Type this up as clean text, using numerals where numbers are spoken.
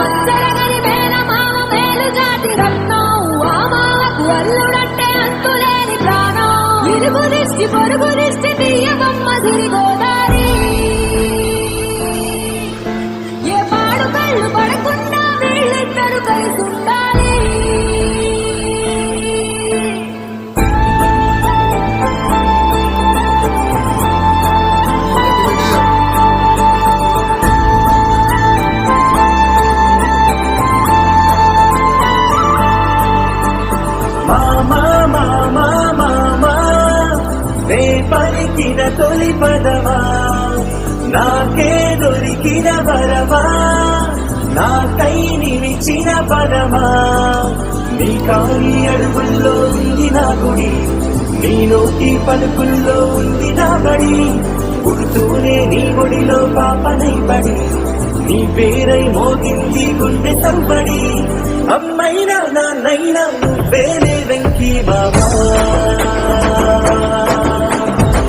మచ్చరగని మేన మామ మేలు జాతి రత్నం ఆ మామకు అల్లుడంటే అంతులేని ప్రాణం ఇరుగు దిష్టి పొరుగు దిష్టి తీయబమ్మ సిరి గోదారి ఏ పాడు కళ్ళు పడకుండా వీళ్ళిద్దరు కలిసి ఉండాలి పలికిన తొలి పదమా నాకే దొరికిన వరమా నాకై నిలిచిన పదమా నీ కాలి అడుగుల్లో ఉంది నా గుడి నీ నోటి పలుకుల్లో ఉంది నా బడి పుడుతూనే నీ ఒడిలో పాపనై పడి నీ పేరై మోగింది గుండె సంబడి అమ్మైనా నాన్నైనా నువ్వేలే వెంకీ బాబా